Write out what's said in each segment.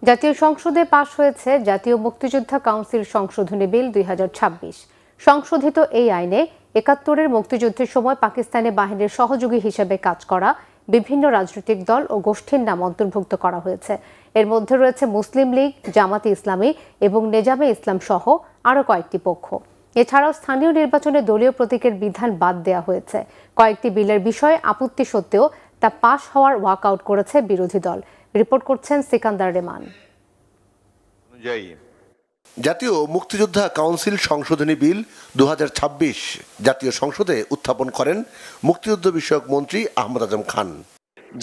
জাতীয় সংসদে পাশ হয়েছে জাতীয় মুক্তিযোদ্ধা কাউন্সিল সংশোধনী বিল ২০২৬। সংশোধিত এই আইনে ৭১-এর মুক্তিযুদ্ধের সময় পাকিস্তানি বাহিনীর সহযোগী হিসেবে কাজ করা বিভিন্ন রাজনৈতিক দল ও গোষ্ঠীর নাম অন্তর্ভুক্ত করা হয়েছে। এর মধ্যে রয়েছে মুসলিম লীগ, জামাতে ইসলামী এবং নেজামে ইসলাম সহ আরও কয়েকটি পক্ষ। এছাড়াও স্থানীয় নির্বাচনে দলীয় প্রতীকের বিধান বাদ দেওয়া হয়েছে। কয়েকটি বিলের বিষয়ে আপত্তি সত্ত্বেও তা পাশ হওয়ার ওয়াকআউট করেছে বিরোধী দল। রিপোর্ট করছেন সিকান্দার রেমান। জাতীয় মুক্তিযোদ্ধা কাউন্সিল সংশোধনী বিল ২০২৬ জাতীয় সংসদে উত্থাপন করেন মুক্তিযুদ্ধ বিষয়ক মন্ত্রী আহমদ আজম খান।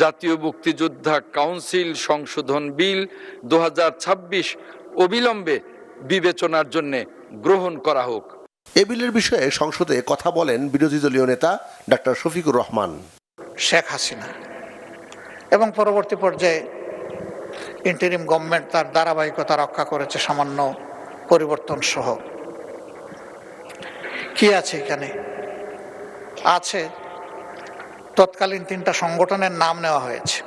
জাতীয় মুক্তিযোদ্ধা কাউন্সিল সংশোধন বিল ২০২৬ অবিলম্বে বিবেচনার জন্য গ্রহণ করা হোক। এ বিলের বিষয়ে সংসদে কথা বলেন বিরোধী দলীয় নেতা ডাক্তার শফিকুর রহমান। শেখ হাসিনা এবং পরবর্তী পর্যায়ে ইন্টারিম গভর্নমেন্ট তার ধারাবাহিকতা রক্ষা করেছে সামান্য পরিবর্তন সহ। কি আছে এখানে? আছে তৎকালীন ৩টা সংগঠনের নাম নেওয়া হয়েছে।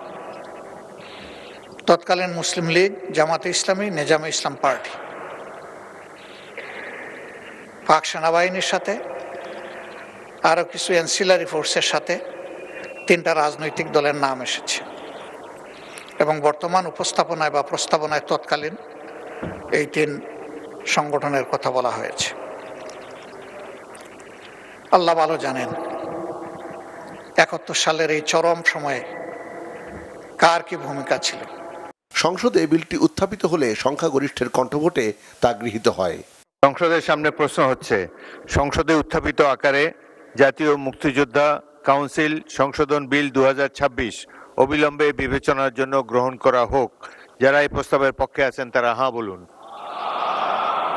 তৎকালীন মুসলিম লীগ, জামাতে ইসলামী, নেজামে ইসলাম পার্টি। পাক সেনাবাহিনীর সাথে আরও কিছু অ্যান্সিলারি ফোর্সের সাথে 3টা রাজনৈতিক দলের নাম এসেছে এবং বর্তমান উপস্থাপনায় বা প্রস্তাবনায় তৎকালীন এই 3 সংগঠনের কথা বলা হয়েছে। আল্লাহ ভালো জানেন ৭১ সালের এই চরম সময়ে কার কি ভূমিকা ছিল। সংসদে বিলটি উত্থাপিত হলে সংখ্যাগরিষ্ঠের কণ্ঠভোটে তা গৃহীত হয়। সংসদের সামনে প্রশ্ন হচ্ছে, সংসদে উত্থাপিত আকারে জাতীয় মুক্তিযোদ্ধা কাউন্সিল সংশোধন বিল ২০২৬ অবিলম্বে বিবেচনার জন্য গ্রহণ করা হোক। যারা এই প্রস্তাবের পক্ষে আছেন তারা হ্যাঁ বলুন,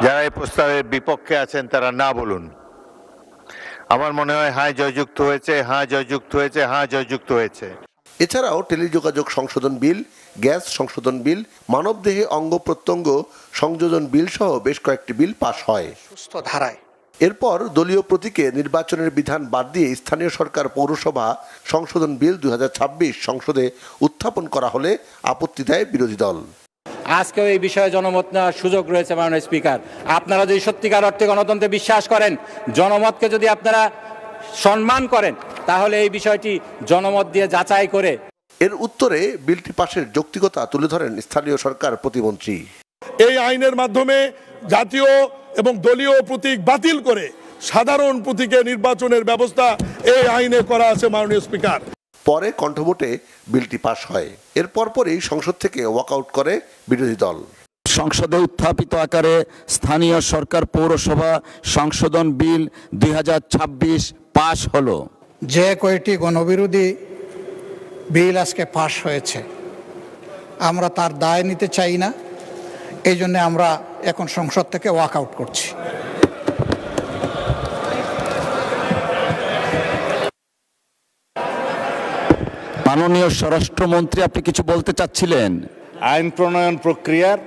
যারা এই প্রস্তাবের বিপক্ষে আছেন তারা না বলুন। আমার মনে হয় হ্যাঁ জয়যুক্ত হয়েছে, হ্যাঁ জয়যুক্ত হয়েছে, হ্যাঁ জয়যুক্ত হয়েছে। এছাড়াও টেলিযোগাযোগ সংশোধন বিল, গ্যাস সংশোধন বিল, মানবদেহে অঙ্গ প্রত্যঙ্গ সংযোজন বিল সহ বেশ কয়েকটি বিল পাশ হয় সুস্থ ধারায়। এরপর দলীয় প্রতীকে নির্বাচনের বিধান বাদ দিয়ে স্থানীয় সরকার পৌরসভা সংশোধন বিল ২০২৬ সংসদে উত্থাপন করা হলে আপত্তি দেয় বিরোধী দল। আজকেও এই বিষয়ে জনমত নেওয়ার সুযোগ রয়েছে মাননীয় স্পিকার। আপনারা যদি সত্যিকার অর্থে গণতন্ত্রে বিশ্বাস করেন, জনমতকে যদি আপনারা সম্মান করেন, তাহলে এই বিষয়টি জনমত দিয়ে যাচাই করে। এর উত্তরে বিলটি পাশের যৌক্তিকতা তুলে ধরেন স্থানীয় সরকার প্রতিমন্ত্রী। এই আইনের মাধ্যমে জাতীয় এবং দলীয় প্রতীক বাতিল করে সাধারণ প্রতীকে নির্বাচনের ব্যবস্থা এই আইনে করা আছে মাননীয় স্পিকার। পরে কণ্ঠভোটে বিলটি পাশ হয়। এর পরপরই সংসদ থেকে ওয়াকআউট করে বিরোধী দল। সংসদে উত্থাপিত আকারে স্থানীয় সরকার পৌরসভা সংশোধন বিল ২০২৬ পাশ হলো। যে কয়টি গণবিরোধী বিল আজকে পাশ হয়েছে, আমরা তার দায় নিতে চাই না। এই জন্য আমরা এখন সংসদ থেকে ওয়াকআউট করছি। মাননীয় স্বরাষ্ট্রমন্ত্রী, আপনি কিছু বলতে চাচ্ছিলেন? আইন প্রণয়ন প্রক্রিয়ার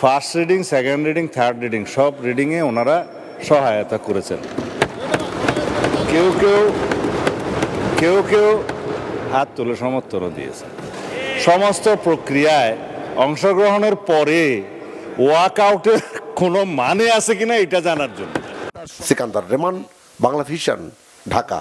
first reading, second reading, third reading সব রিডিংয়ে ওনারা সহায়তা করেছেন। কেউ কেউ হাত তুলে সমর্থনও দিয়েছে। সমস্ত প্রক্রিয়ায় অংশগ্রহণের পরে ওয়াকআউটের কোনো মানে আছে কিনা এটা জানার জন্য। সিকান্দার রেমান, বাংলা ভিশন, ঢাকা।